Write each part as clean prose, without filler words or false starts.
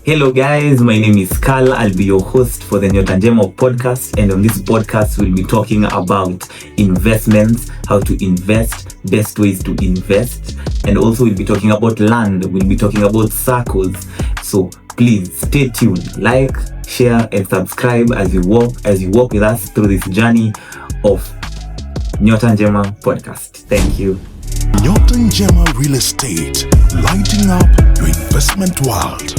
Hello guys, my name is Carl. I'll be your host for the Nyota Njema podcast, and on this podcast we'll be talking about investments, how to invest, best ways to invest, and also we'll be talking about land, we'll be talking about circles. So please stay tuned, like, share and subscribe as you walk with us through this journey of Nyota Njema podcast. Thank you. Nyota Njema Real Estate, lighting up your investment world.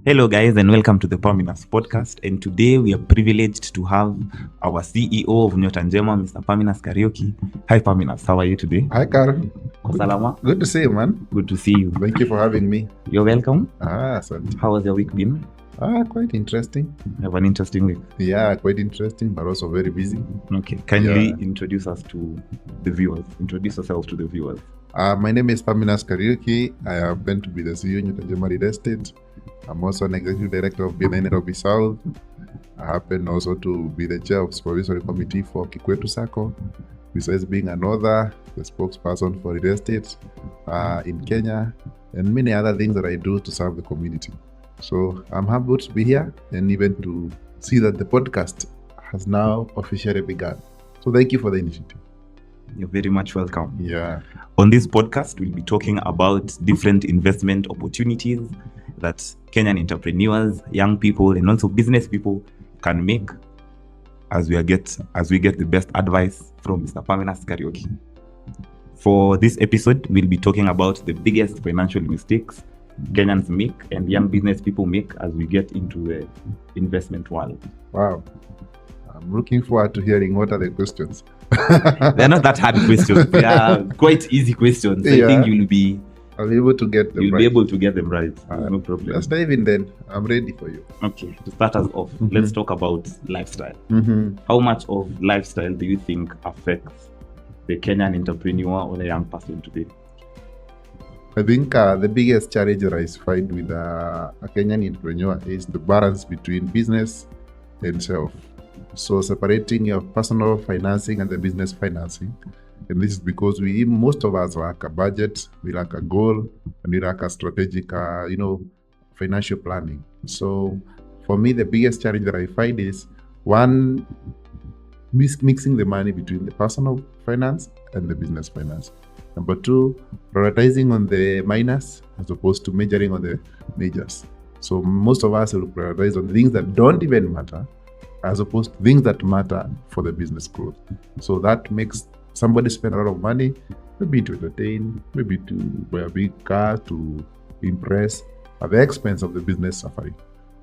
Hello guys, and welcome to the Perminus podcast. And today we are privileged to have our CEO of Nyota Njema, Mr. Perminus Karaoke. Hi Perminus, how are you today? Hi Carl. Salama. Good to see you, man. Good to see you. Thank you for having me. You're welcome. Asante. How has your week been? Quite interesting. Have an interesting week. Yeah, quite interesting, but also very busy. Okay, kindly introduce us to the viewers. Introduce yourself to the viewers. My name is Perminus Karaoke. I have been to be the CEO of Nyota Njema Real Estate. I'm also an executive director of BNI Nairobi South. I happen also to be the chair of supervisory committee for Kikwetu Sacco, besides being an author, the spokesperson for real estate in Kenya, and many other things that I do to serve the community. So I'm happy to be here and even to see that the podcast has now officially begun. So thank you for the initiative. You're very much welcome. Yeah. On this podcast, we'll be talking about different investment opportunities that Kenyan entrepreneurs, young people, and also business people can make as we get the best advice from Mr. Perminus Karaoke. For this episode, we'll be talking about the biggest financial mistakes Kenyans make and young business people make as we get into the investment world. Wow. I'm looking forward to hearing what are the questions. They're not that hard questions. They are quite easy questions. Yeah. I think I'll be able to get them right. be able to get them right. No problem. Let's dive in then. I'm ready for you. Okay, to start us off, let's talk about lifestyle. Mm-hmm. How much of lifestyle do you think affects the Kenyan entrepreneur or the young person today? I think the biggest challenge that I find with a Kenyan entrepreneur is the balance between business and self. So separating your personal financing and the business financing. And this is because most of us lack a budget, we lack a goal, and we lack a strategic, financial planning. So for me, the biggest challenge that I find is one, mixing the money between the personal finance and the business finance. Number two, prioritizing on the minors as opposed to majoring on the majors. So most of us will prioritize on things that don't even matter as opposed to things that matter for the business growth. So that makes somebody spend a lot of money, maybe to entertain, maybe to buy a big car, to impress, at the expense of the business suffering.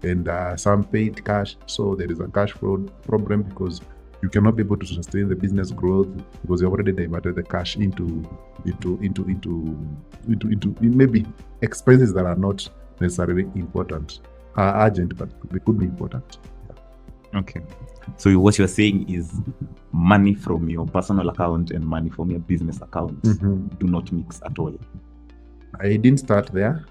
And some paid cash, so there is a cash flow problem because you cannot be able to sustain the business growth because you already diverted the cash into maybe expenses that are not necessarily important, urgent, but they could be important. Okay. So what you're saying is money from your personal account and money from your business account do not mix at all. I didn't start there.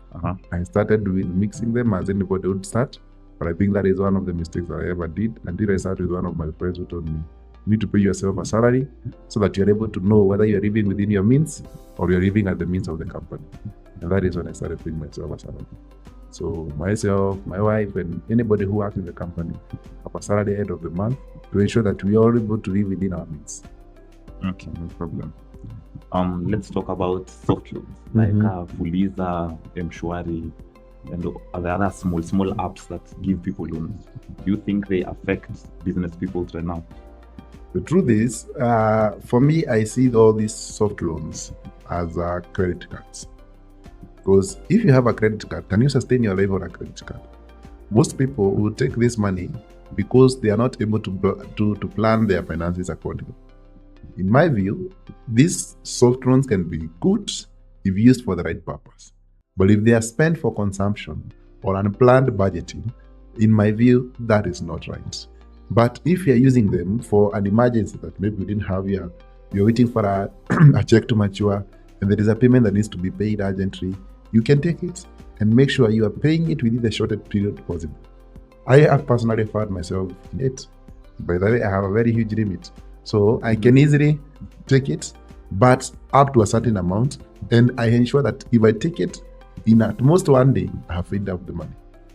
I started with mixing them as anybody would start. But I think that is one of the mistakes that I ever did until I started with one of my friends who told me, you need to pay yourself a salary so that you're able to know whether you're living within your means or you're living at the means of the company. And that is when I started paying myself a salary. So myself, my wife, and anybody who works in the company have a salary at the end of the month to ensure that we are able to live within our means. Okay, no problem. Let's talk about soft loans like Fuliza, Mshwari, and the other small apps that give people loans. Do you think they affect business people right now? The truth is, for me, I see all these soft loans as credit cards. Because if you have a credit card, can you sustain your life on a credit card? Most people will take this money because they are not able to plan their finances accordingly. In my view, these soft loans can be good if used for the right purpose. But if they are spent for consumption or unplanned budgeting, in my view, that is not right. But if you're using them for an emergency that maybe you didn't have, you're waiting for a check to mature, and there is a payment that needs to be paid urgently, you can take it and make sure you are paying it within the shortest period possible. I have personally found myself in it. By the way, I have a very huge limit. So I can easily take it, but up to a certain amount. And I ensure that if I take it, in at most one day, I have paid up the money.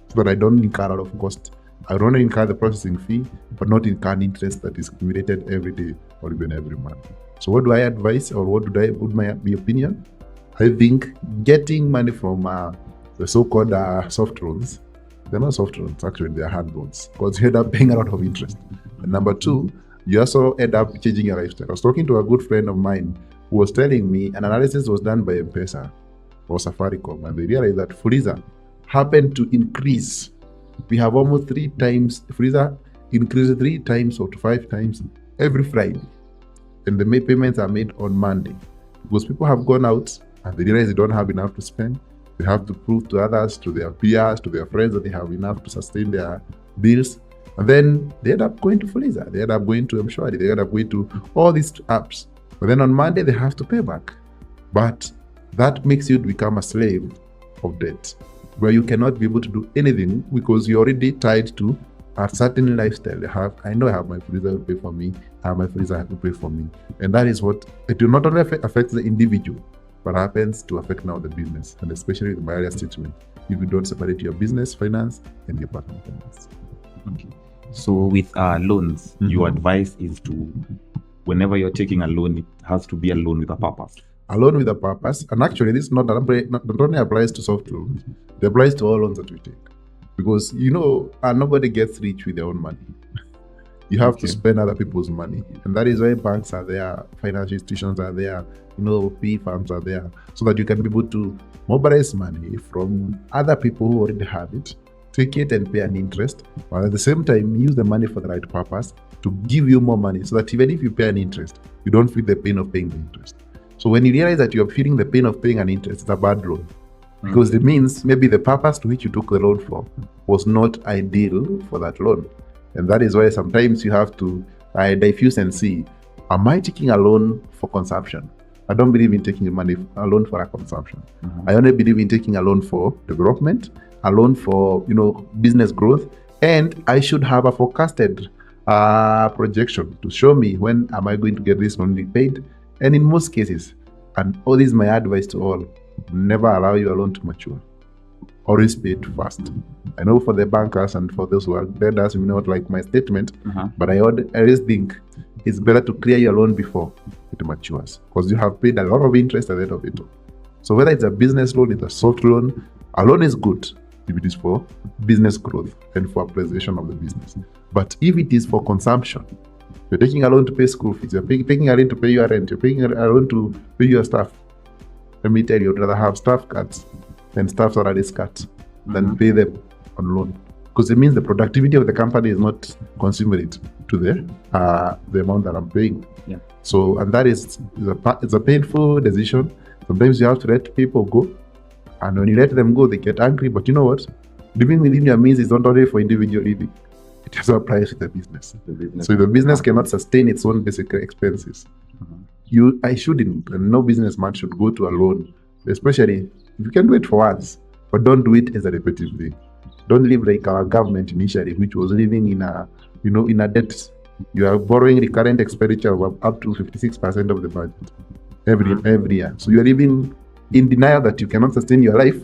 so that I don't incur a lot of cost. I don't incur the processing fee, but not incur interest that is accumulated every day or even every month. So what do I advise, or what would my opinion? I think getting money from the so-called soft loans, they're not soft loans, actually they're hard loans, because you end up paying a lot of interest. And number two, you also end up changing your lifestyle. I was talking to a good friend of mine who was telling me an analysis was done by M-Pesa or Safaricom, and they realized that Fuliza happened to increase. We have almost 3 times, Fuliza increased 3 times or to 5 times every Friday. And the payments are made on Monday. Because people have gone out and they realize they don't have enough to spend. They have to prove to others, to their peers, to their friends that they have enough to sustain their bills. And then they end up going to Fuliza, they end up going to M-Shwari, they end up going to all these apps. But then on Monday, they have to pay back. But that makes you become a slave of debt, where you cannot be able to do anything because you're already tied to a certain lifestyle. I know I have my Fuliza to pay for me, I have my Fuliza to pay for me. And that is what, it will not only affect the individual, but happens to affect now the business, and especially the barrier statement, if you don't separate your business finance and your personal finance. Okay. So with loans, your advice is to, whenever you're taking a loan, it has to be a loan with a purpose. A loan with a purpose, and actually this not only applies to soft loans, it applies to all loans that we take. Because nobody gets rich with their own money. You have to spend other people's money, and that is why banks are there, financial institutions are there, PE firms are there, so that you can be able to mobilize money from other people who already have it, take it and pay an interest, but at the same time use the money for the right purpose to give you more money, so that even if you pay an interest, you don't feel the pain of paying the interest. So when you realize that you're feeling the pain of paying an interest, it's a bad loan. Because it means maybe the purpose to which you took the loan for was not ideal for that loan. And that is why sometimes you have to diffuse and see, am I taking a loan for consumption? I don't believe in taking a loan for a consumption. I only believe in taking a loan for development, a loan for business growth, and I should have a forecasted projection to show me when am I going to get this money paid. And in most cases, and all this is my advice to all, never allow your loan to mature. Always pay it fast. I know for the bankers and for those who are lenders, you may not like my statement, but I always think it's better to clear your loan before it matures, because you have paid a lot of interest at the end of it. So whether it's a business loan, it's a soft loan, a loan is good if it is for business growth and for appreciation of the business. But if it is for consumption, you're taking a loan to pay school fees, you're taking a loan to pay your rent, you're taking a loan to pay your staff. Let me tell you, I'd rather have staff cuts and staff salaries cut than pay them on loan, because it means the productivity of the company is not commensurate to the amount that I'm paying. Yeah. So, and that is it's a painful decision. Sometimes you have to let people go, and when you let them go, they get angry. But you know what? Living within your means is not only for individual living; it also applies to the business. So if the business cannot sustain its own basic expenses, I shouldn't, and no businessman should go to a loan, especially if you can do it for once, but don't do it as a repetitive thing. Don't live like our government initially, which was living in a debt. You are borrowing recurrent expenditure of up to 56% of the budget every year. So you are living in denial that you cannot sustain your life,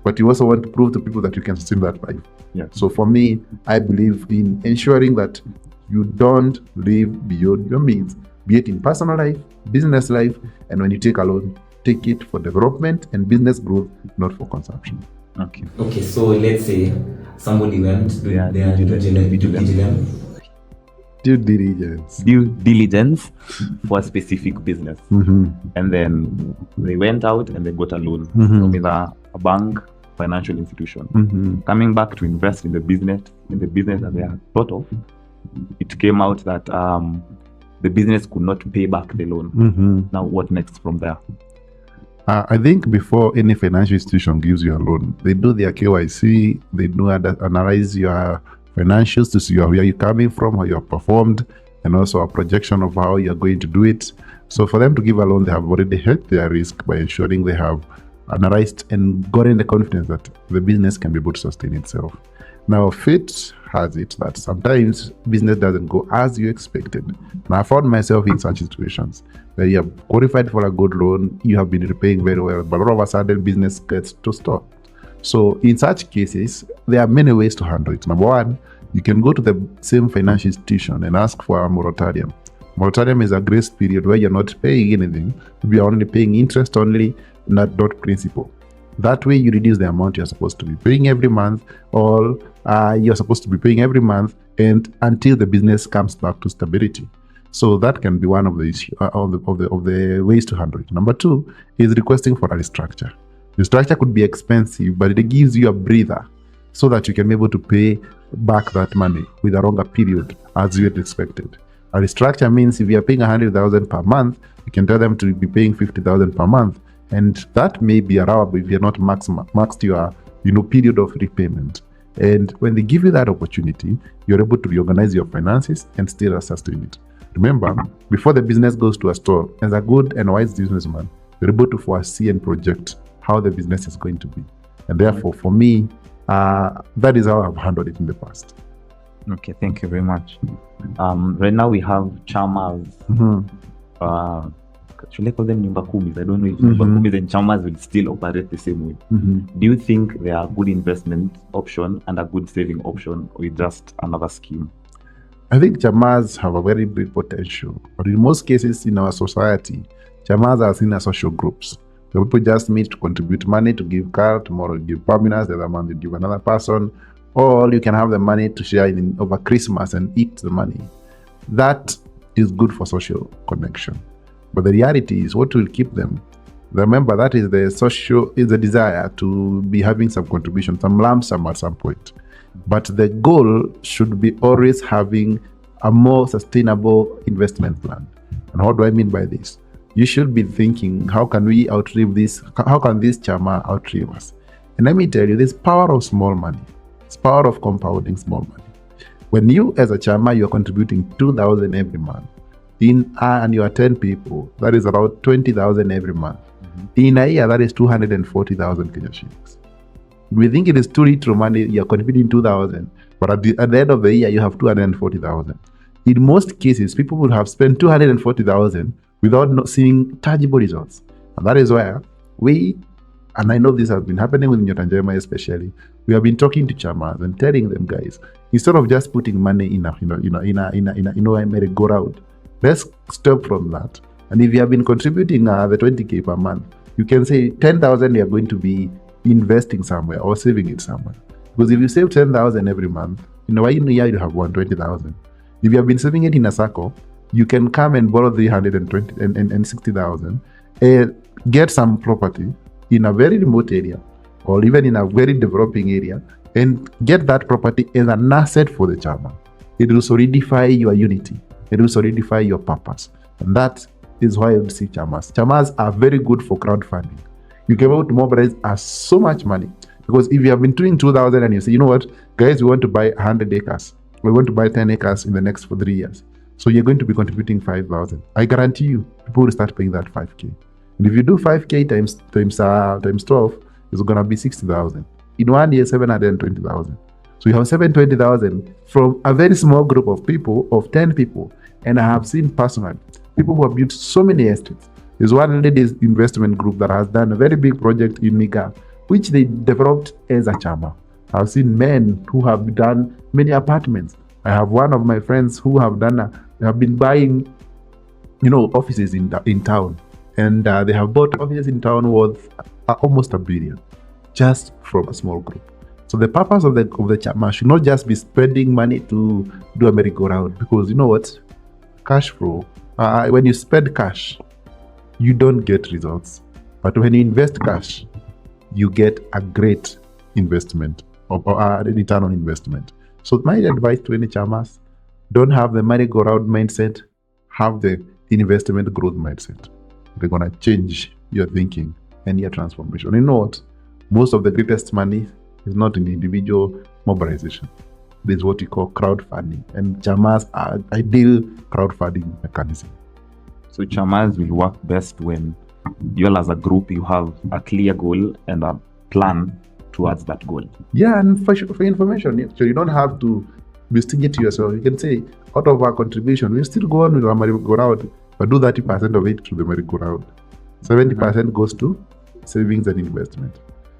but you also want to prove to people that you can sustain that life. Yeah. So for me, I believe in ensuring that you don't live beyond your means, be it in personal life, business life, and when you take a loan, take it for development and business growth, not for consumption. Okay, so let's say somebody went to their Due diligence. Due diligence for a specific business. And then they went out and they got a loan from either a bank, financial institution. Coming back to invest in the business that they had thought of, it came out that the business could not pay back the loan. Now what next from there? I think before any financial institution gives you a loan, they do their KYC, they do analyze your financials to see where you're coming from, how you're performed, and also a projection of how you're going to do it. So for them to give a loan, they have already hedged their risk by ensuring they have analyzed and gotten the confidence that the business can be able to sustain itself. Now, fate has it that sometimes business doesn't go as you expected. And I found myself in such situations where you have qualified for a good loan, you have been repaying very well, but all of a sudden business gets to stop. So in such cases, there are many ways to handle it. Number one, you can go to the same financial institution and ask for a moratorium. Moratorium is a grace period where you're not paying anything. You're only paying interest only, not principal. That way you reduce the amount you're supposed to be paying every month, or you're supposed to be paying every month, and until the business comes back to stability. So that can be one of the issue, of the ways to handle it. Number two is requesting for a restructure. Restructure could be expensive, but it gives you a breather so that you can be able to pay back that money with a longer period as you had expected. A restructure means if you are paying 100,000 per month, you can tell them to be paying 50,000 per month, and that may be allowable if you're not maxed your period of repayment. And when they give you that opportunity, you're able to reorganize your finances and still sustain it. Remember, before the business goes to a store, as a good and wise businessman, you're able to foresee and project how the business is going to be. And therefore, for me, that is how I've handled it in the past. Okay, thank you very much. Right now we have chamas. Should I call them nyumba kumis? I don't know if nyumba kumis and chamas will still operate the same way. Do you think they are a good investment option and a good saving option, or just another scheme? I think chamas have a very big potential, but in most cases in our society, chamas are seen as social groups. So people just meet to contribute money, to give car, tomorrow you give Perminus, the other month you give another person, or you can have the money to share over Christmas and eat the money. That is good for social connection. But the reality is what will keep them. Remember, that is the desire to be having some contribution, some lump sum at some point. But the goal should be always having a more sustainable investment plan. And what do I mean by this? You should be thinking, how can we outlive this? How can this chama outlive us? And let me tell you, there's power of small money. It's power of compounding small money. When you as a chama, you're contributing 2,000 every month, and you are 10 people, that is about 20,000 every month. In a year, that is 240,000 Kenya shillings. We think it is too little money, you're contributing 2,000, but at the end of the year, you have 240,000. In most cases, people would have spent 240,000 without not seeing tangible results. And that is where and I know this has been happening with Nyota Njema especially, we have been talking to chamas and telling them, guys, instead of just putting money in a merry-go-round, let's stop from that. And if you have been contributing the 20K per month, you can say 10,000 you are going to be investing somewhere or saving it somewhere. Because if you save 10,000 every month, in a year you have 120,000. If you have been saving it in a circle, you can come and borrow 320 and 60,000 and get some property in a very remote area or even in a very developing area and get that property as an asset for the chama. It will solidify your unity. It will solidify your purpose. And that is why I would see chamas. Chamas are very good for crowdfunding. You can be able to mobilize so much money. Because if you have been doing 2,000 and you say, you know what, guys, we want to buy 100 acres. We want to buy 10 acres in the next 3 years. So you're going to be contributing 5,000. I guarantee you, people will start paying that 5K. And if you do 5K times 12, it's going to be 60,000. In 1 year, 720,000. So you have 720,000 from a very small group of people, of 10 people. And I have seen personally, people who have built so many estates. There's one ladies investment group that has done a very big project in Niga, which they developed as a chama. I've seen men who have done many apartments. I have one of my friends who have been buying, offices in town, and they have bought offices in town worth almost $1 billion, just from a small group. So the purpose of the chama should not just be spending money to do a merry-go-round, because you know what, cash flow. When you spend cash, you don't get results, but when you invest cash, you get a great investment or a return on investment. So my advice to any chamas, don't have the merry-go-round mindset, have the investment growth mindset. They're going to change your thinking and your transformation. You know what? Most of the greatest money is not in individual mobilization. It is what we call crowdfunding. And chamas are ideal crowdfunding mechanism. So chamas will work best when you all as a group, you have a clear goal and a plan towards that goal. Yeah, and for information, so you don't have to be stingy to yourself. You can say, out of our contribution, we'll still go on with our merry-go-round, but do 30% of it to the merry-go-round. 70% goes to savings and investment.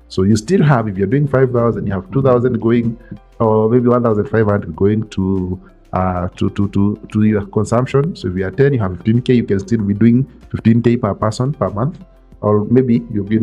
So you still have, if you're doing 5,000, you have 2,000 going, or maybe 1,500 going to your consumption. So if you are 10, you have 15k. You can still be doing 15k per person per month, or maybe you'll be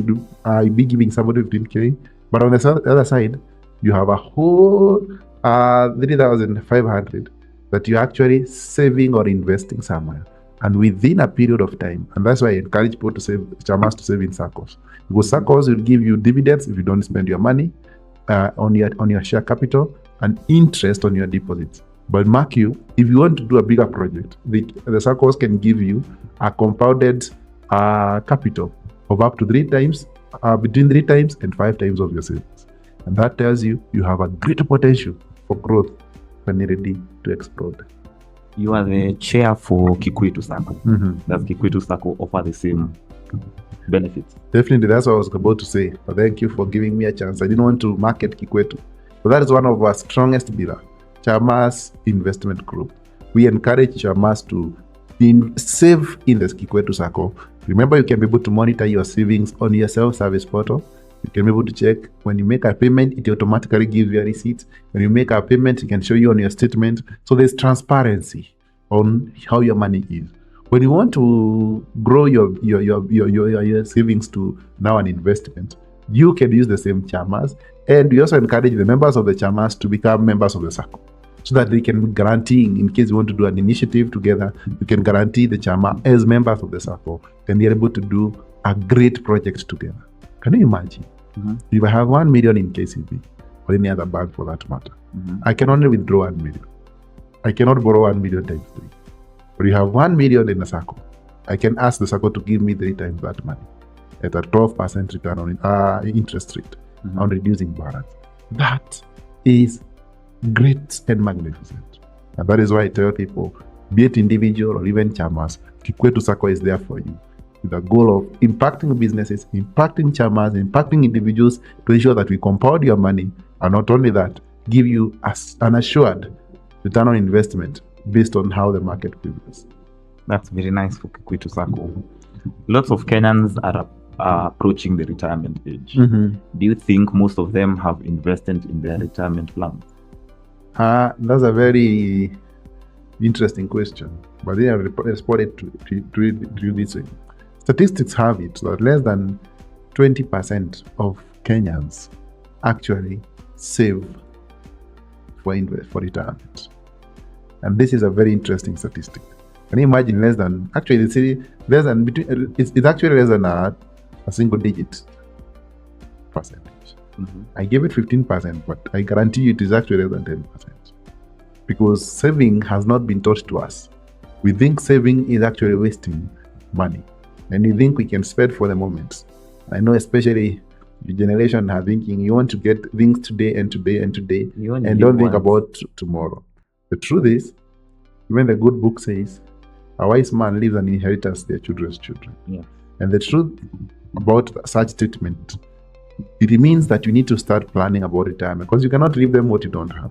giving somebody 15k. But on the other side, you have a whole 3,500 that you're actually saving or investing somewhere, and within a period of time. And that's why I encourage people to save, chamas, to save in circles, because circles will give you dividends if you don't spend your money on your share capital, and interest on your deposits. But mark you, if you want to do a bigger project, the circles can give you a compounded capital of up to 3 times, between 3 times and 5 times of your savings. And that tells you have a greater potential for growth when you're ready to explode. You are the chair for Kikwetu Sacco. Does Kikwetu Sacco offer the same benefits? Definitely, that's what I was about to say. But thank you for giving me a chance. I didn't want to market Kikwetu, but that is one of our strongest pillars. Chamas Investment Group. We encourage chamas to save in the Kikwetu Sacco. Remember, you can be able to monitor your savings on your self-service portal. You can be able to check when you make a payment, it automatically gives you a receipt. When you make a payment, it can show you on your statement. So there's transparency on how your money is. When you want to grow your savings to now an investment, you can use the same chamas. And we also encourage the members of the chamas to become members of the circle, so that they can guarantee, in case you want to do an initiative together, you can guarantee the chama as members of the circle, and they're able to do a great project together. Can you imagine? If I have 1 million in KCB or any other bank for that matter, I can only withdraw 1 million. I cannot borrow 1 million times 3. But you have 1 million in the circle, I can ask the circle to give me 3 times that money at a 12% return on interest rate on reducing balance. That is great and magnificent. And that is why I tell people, be it individual or even chamas, Kikwetu Sacco is there for you, with the goal of impacting businesses, impacting chamas, impacting individuals, to ensure that we compound your money, and not only that, give you an assured return on investment based on how the market prevails. That's very nice for Kikwetu Sacco. Lots of Kenyans are approaching the retirement age. Do you think most of them have invested in their retirement plans? That's a very interesting question, but then I responded to you this way. Statistics have it that less than 20% of Kenyans actually save for retirement. And this is a very interesting statistic. Can you imagine it's actually less than a single digit percentage. I gave it 15%, but I guarantee you it is actually less than 10%. Because saving has not been taught to us. We think saving is actually wasting money. And we think we can spend for the moment. I know especially the generation are thinking you want to get things today and today and today, and don't think about tomorrow. The truth is, even the good book says, a wise man leaves an inheritance to their children's children. Yeah. And the truth about such statement, it means that you need to start planning about retirement, because you cannot leave them what you don't have.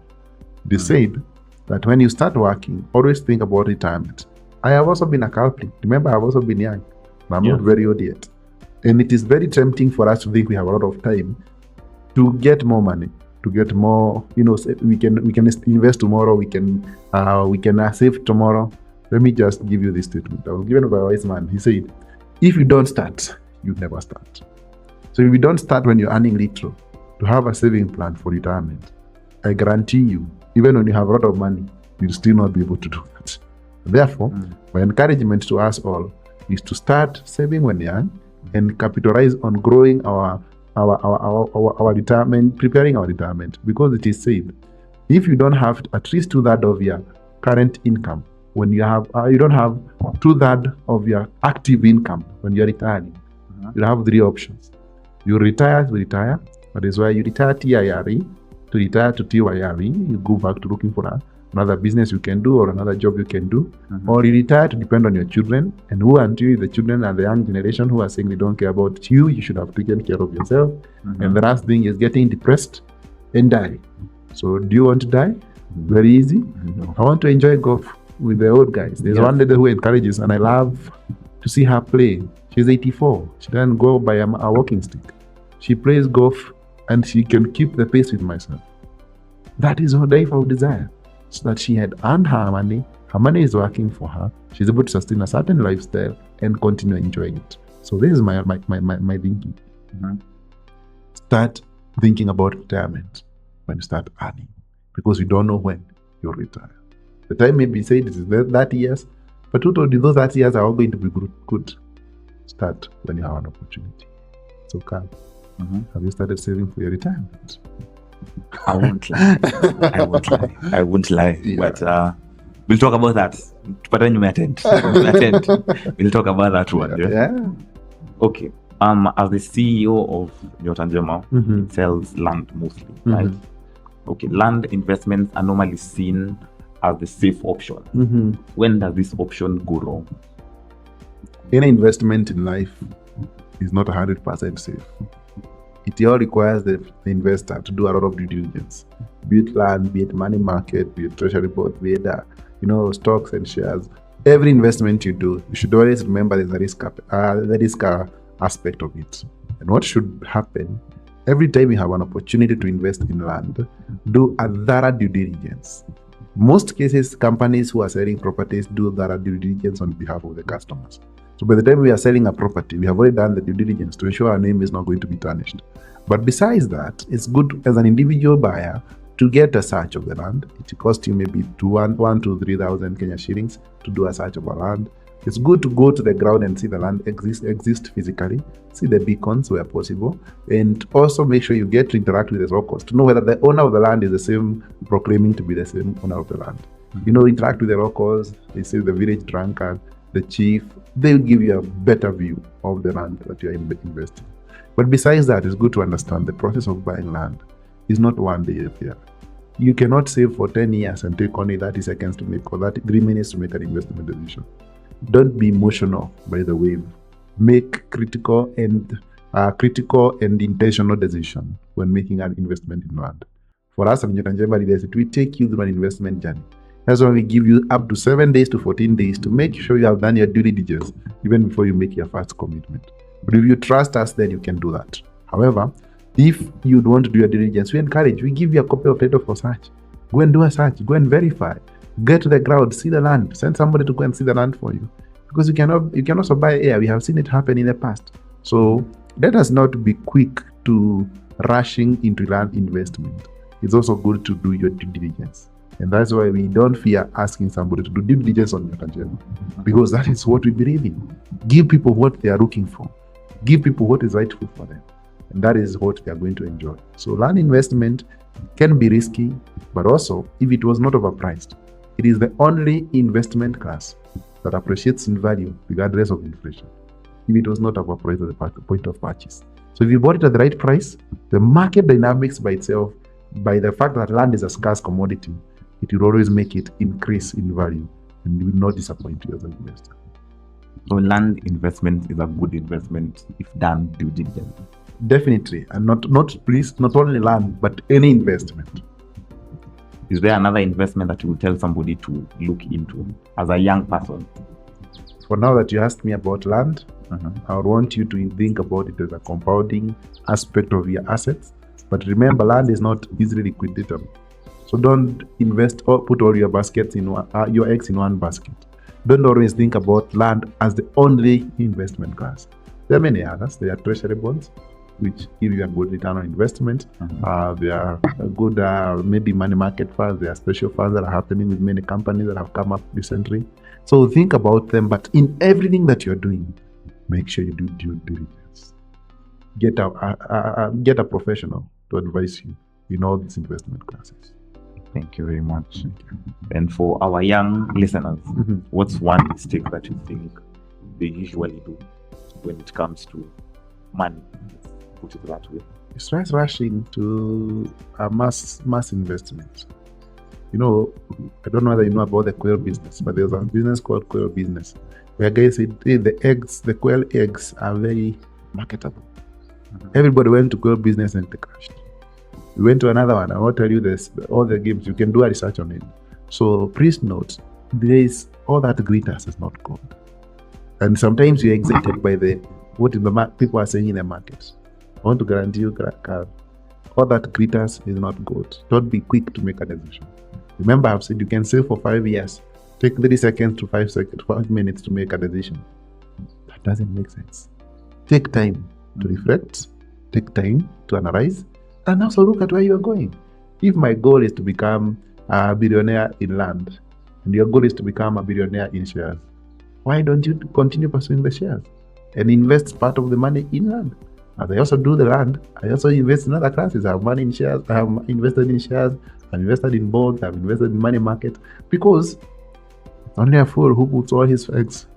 They said that when you start working, always think about retirement. I have also been a culprit. Remember, I've also been young. I'm not very old yet. And it is very tempting for us to think we have a lot of time to get more money, to get more, we can invest tomorrow, we can save tomorrow. Let me just give you this statement. I was given by a wise man. He said, if you don't start, you never start. So if you don't start when you're earning little to have a saving plan for retirement, I guarantee you, even when you have a lot of money, you'll still not be able to do that. Therefore, my encouragement to us all is to start saving when young and capitalize on growing our retirement, preparing our retirement, because it is said, if you don't have at least 2/3 of your current income, when you don't have 2/3 of your active income when you're retiring, you have 3 options. You retire to retire. That is why you retire TIRE. To retire to TYRE, you go back to looking for another business you can do or another job you can do, or you retire to depend on your children. And who until the children are the young generation who are saying they don't care about you, you should have taken care of yourself. And the last thing is getting depressed and die. So do you want to die? Very easy. I want to enjoy golf with the old guys. There's one lady who encourages, and I love to see her play. She's 84. She doesn't go by a walking stick. She plays golf and she can keep the pace with myself. That is her life of desire. So that she had earned her money is working for her, she's able to sustain a certain lifestyle and continue enjoying it. So this is my thinking. Start thinking about retirement when you start earning, because you don't know when you'll retire. The time may be said it is 30 years, but who told you those 30 years are all going to be good? Start when you have an opportunity. So, Carl, have you started saving for your retirement? I won't lie. Yeah. But we'll talk about that. But when you attend, we'll talk about that one. Yeah. Okay. As the CEO of Nyota Njema, it sells land mostly, right? Okay. Land investments are normally seen as the safe option. When does this option go wrong? Any investment in life is not 100% safe. It all requires the investor to do a lot of due diligence, be it land, be it money market, be it treasury board, be it stocks and shares. Every investment you do, you should always remember there's a risk aspect of it. And what should happen every time you have an opportunity to invest in land, do a thorough due diligence. Most cases, companies who are selling properties do thorough due diligence on behalf of the customers. So by the time we are selling a property, we have already done the due diligence to ensure our name is not going to be tarnished. But besides that, it's good as an individual buyer to get a search of the land. It costs you maybe 1,000 to 3,000 Kenya shillings to do a search of a land. It's good to go to the ground and see the land exist physically, see the beacons where possible, and also make sure you get to interact with the locals to know whether the owner of the land is the same, proclaiming to be the same owner of the land. Interact with the locals, they say the village drunkard, the chief, they will give you a better view of the land that you are investing. But besides that, it's good to understand the process of buying land is not one day affair. You cannot save for 10 years and take only 30 seconds to make, or 3 minutes to make an investment decision. Don't be emotional by the wave. Make critical and intentional decision when making an investment in land. For us at Nyota Njema Leaders, we take you through an investment journey. That's why we give you up to 7 days to 14 days to make sure you have done your due diligence even before you make your first commitment. But if you trust us, then you can do that. However, if you don't want to do your due diligence, we give you a copy of title for search. Go and do a search, go and verify. Get to the ground, see the land, send somebody to go and see the land for you. Because you can also buy air. We have seen it happen in the past. So let us not be quick to rushing into land investment. It's also good to do your due diligence. And that's why we don't fear asking somebody to do due diligence on Nyota Njema, because that is what we believe in. Give people what they are looking for. Give people what is rightful for them. And that is what they are going to enjoy. So land investment can be risky, but also if it was not overpriced, it is the only investment class that appreciates in value regardless of inflation, if it was not overpriced at the point of purchase. So if you bought it at the right price, the market dynamics by itself, by the fact that land is a scarce commodity, it will always make it increase in value and will not disappoint you as an investor. So land investment is a good investment if done due diligence. Definitely, and not only land, but any investment. Is there another investment that you will tell somebody to look into as a young person? For now that you asked me about land, I would want you to think about it as a compounding aspect of your assets. But remember, land is not easily liquidatable. So don't invest or put all your baskets in your eggs in one basket. Don't always think about land as the only investment class. There are many others. There are treasury bonds, which give you a good return on investment. There are good maybe money market funds. There are special funds that are happening with many companies that have come up recently. So think about them, but in everything that you're doing, make sure you do due diligence. Get a professional to advise you in all these investment classes. Thank you very much. And for our young listeners, what's one mistake that you think they usually do when it comes to money? Put it that way. It's just rushing to a mass investment. I don't know whether you know about the quail business, but there's a business called quail business, where guys say, hey, the quail eggs are very marketable. Everybody went to quail business and they crashed. We went to another one. I won't tell you this, all the games. You can do a research on it. So please note, there is all that glitters is not gold. And sometimes you're excited by what people are saying in the market. I want to guarantee you, Carl, all that glitters is not gold. Don't be quick to make a decision. Remember, I've said you can save for 5 years. Take 30 seconds to 5 minutes to make a decision. That doesn't make sense. Take time to reflect, take time to analyze, and also look at where you are going. If my goal is to become a billionaire in land, and your goal is to become a billionaire in shares, why don't you continue pursuing the shares and invest part of the money in land? As I also do the land, I also invest in other classes. I have money in shares, I have invested in shares, I've invested in bonds, I've invested in money market, because only a fool who puts all his eggs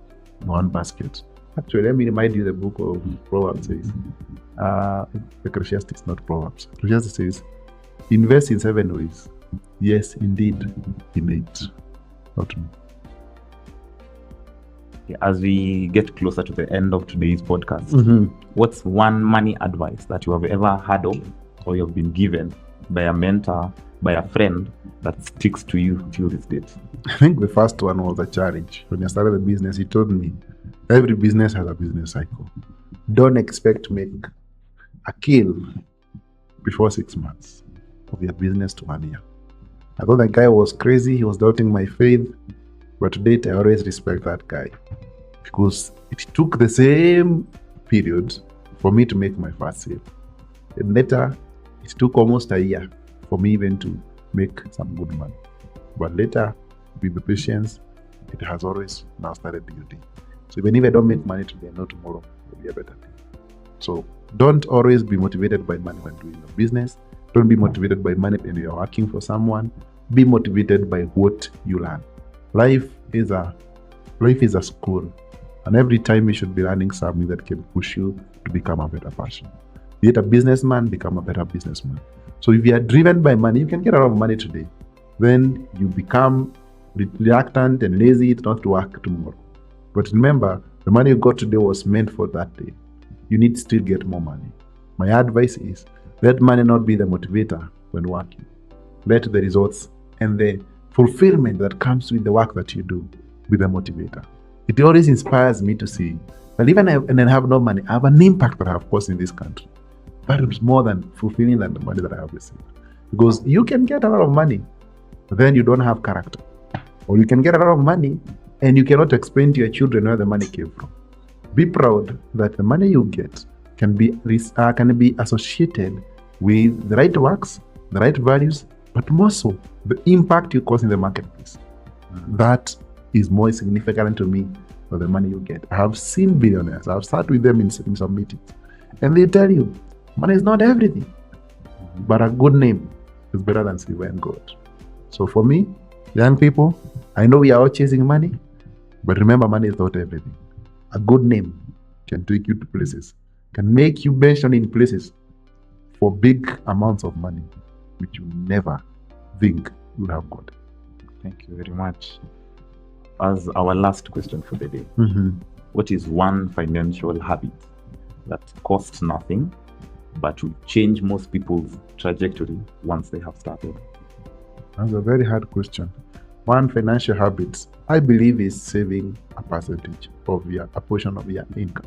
in one basket. Actually, let me remind you the book of Proverbs says, Ecclesiastes, not Proverbs. Ecclesiastes says, invest in 7 ways. Yes, indeed, in 8. Not me. As we get closer to the end of today's podcast, what's one money advice that you have ever heard of or you've been given by a mentor, by a friend that sticks to you till this date? I think the first one was a challenge. When I started the business, he told me, every business has a business cycle. Don't expect to make a kill before 6 months of your business to 1 year. I thought that guy was crazy. He was doubting my faith. But to date, I always respect that guy because it took the same period for me to make my first sale. And later, it took almost a year for me even to make some good money. But later, with the patience, it has always now started building. So even if I don't make money today, not tomorrow will be a better day. So don't always be motivated by money when doing your business. Don't be motivated by money when you're working for someone. Be motivated by what you learn. Life is a school, and every time you should be learning something that can push you to become a better person. Be it a businessman, become a better businessman. So if you are driven by money, you can get a lot of money today. Then you become reluctant and lazy not to work tomorrow. But remember, the money you got today was meant for that day. You need to still get more money. My advice is, let money not be the motivator when working. Let the results and the fulfillment that comes with the work that you do be the motivator. It always inspires me to see, well, even when I have no money, I have an impact that I have caused in this country. That is more than fulfilling than the money that I have received. Because you can get a lot of money, but then you don't have character. Or you can get a lot of money and you cannot explain to your children where the money came from. Be proud that the money you get can be associated with the right works, the right values, but more so the impact you cause in the marketplace. That is more significant to me than the money you get. I have seen billionaires. I've sat with them in some meetings, and they tell you, money is not everything, but a good name is better than silver and gold. So for me, young people, I know we are all chasing money, but remember, money is not everything. A good name can take you to places, can make you mentioned in places for big amounts of money, which you never think you have got. Thank you very much. As our last question for the day, what is one financial habit that costs nothing but will change most people's trajectory once they have started? That's a very hard question. One financial habit I believe is saving a percentage of a portion of your income.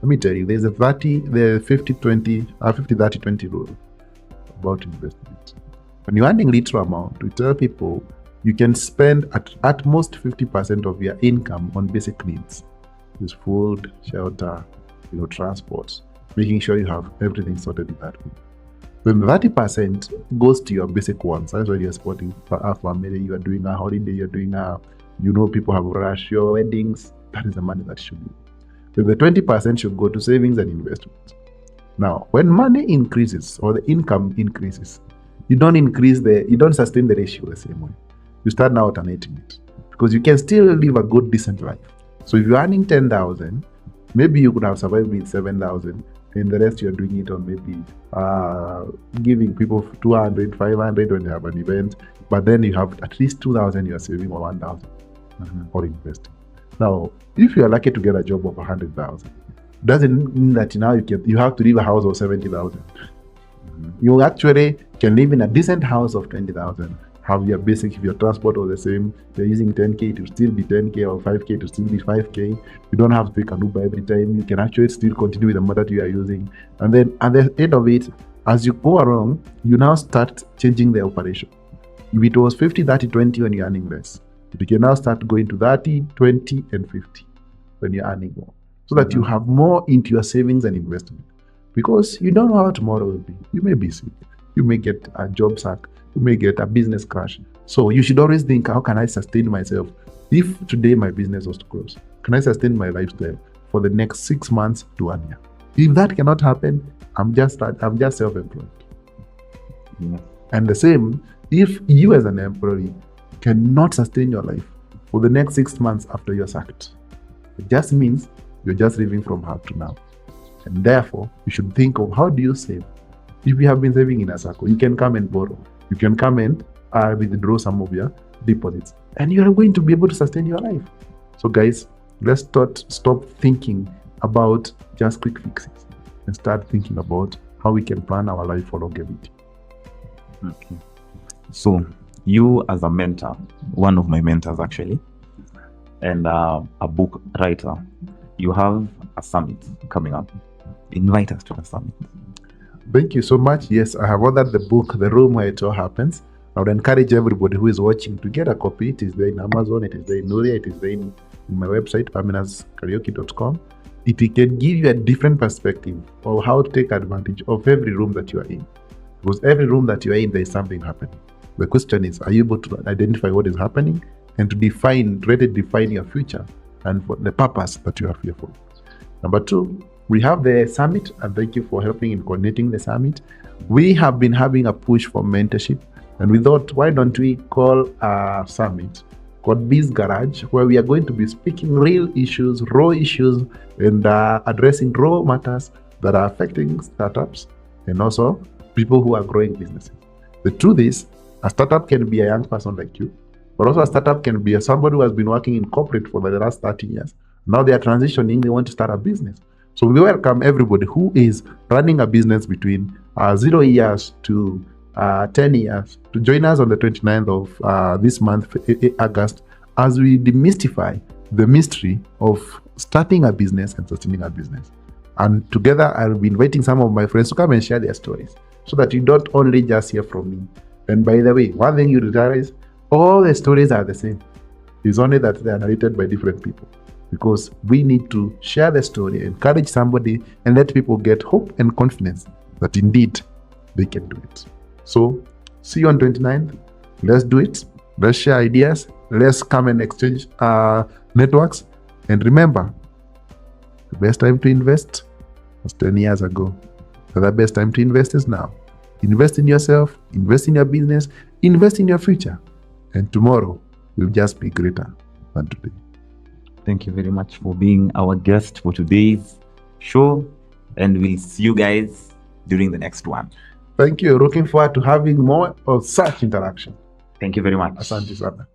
Let me tell you, there's a 50-30-20 rule about investment. When you're earning little amount, we tell people you can spend at most 50% of your income on basic needs. This food, shelter, transport, making sure you have everything sorted in that way. Then 30% goes to your basic wants. That's when you're supporting a family, you are doing a holiday, you're doing people have rush, your weddings. That is the money that should be. Then the 20% should go to savings and investments. Now, when money increases or the income increases, you don't sustain the ratio the same way. You start now alternating it because you can still live a good, decent life. So if you're earning 10,000, maybe you could have survived with 7,000, and the rest you're doing it on maybe giving people 200, 500 when they have an event, but then you have at least 2,000 you're saving or 1,000 or investing. Now, if you're lucky to get a job of 100,000, doesn't mean that now you have to leave a house of 70,000. You actually can live in a decent house of 20,000, have your basic. If your transport was the same, you're using 10k, it will still be 10k, or 5k, it will still be 5k. You don't have to take an Uber every time. You can actually still continue with the method you are using. And then at the end of it, as you go along, you now start changing the operation. If it was 50, 30, 20 when you're earning less, you can now start going to 30, 20, and 50 when you're earning more. So that you have more into your savings and investment. Because you don't know how tomorrow will be. You may be sick. You may get a job sack. You may get a business crash. So you should always think, how can I sustain myself? If today my business was to close, can I sustain my lifestyle for the next 6 months to 1 year? If that cannot happen, I'm just self-employed. Yeah. And the same, if you as an employee cannot sustain your life for the next 6 months after you're sacked, it just means you're just living from how to now. And therefore, you should think of how do you save. If you have been saving in a circle, you can come and borrow. You can come and withdraw some of your deposits. And you are going to be able to sustain your life. So guys, let's stop thinking about just quick fixes and start thinking about how we can plan our life for longevity. Okay. So you as a mentor, one of my mentors actually, and a book writer, you have a summit coming up. Invite us to the summit. Thank you so much. Yes, I have ordered the book, The Room Where It All Happens. I would encourage everybody who is watching to get a copy. It is there in Amazon, it is there in Nuria, it is there in my website, perminuskaraoke.com. It can give you a different perspective of how to take advantage of every room that you are in. Because every room that you are in, there is something happening. The question is, are you able to identify what is happening and to redefine your future and for the purpose that you are here for? Number 2, we have the summit, and thank you for helping in coordinating the summit. We have been having a push for mentorship, and we thought, why don't we call a summit called Biz Garage, where we are going to be speaking real issues, raw issues, and addressing raw matters that are affecting startups and also people who are growing businesses. The truth is, a startup can be a young person like you, but also a startup can be somebody who has been working in corporate for the last 30 years. Now they are transitioning, they want to start a business. So we welcome everybody who is running a business between 0 years to 10 years to join us on the 29th of this month, August, as we demystify the mystery of starting a business and sustaining a business. And together, I'll be inviting some of my friends to come and share their stories so that you don't only just hear from me. And by the way, one thing you realize, all the stories are the same. It's only that they are narrated by different people. Because we need to share the story, encourage somebody, and let people get hope and confidence that indeed they can do it. So, see you on 29th. Let's do it. Let's share ideas. Let's come and exchange networks. And remember, the best time to invest was 10 years ago. But the best time to invest is now. Invest in yourself, invest in your business, invest in your future. And tomorrow will just be greater than today. Thank you very much for being our guest for today's show, and we'll see you guys during the next one. Thank you. Looking forward to having more of such interaction. Thank you very much. Asante sana.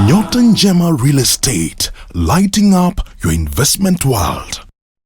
Nyota Njema Real Estate, lighting up your investment world.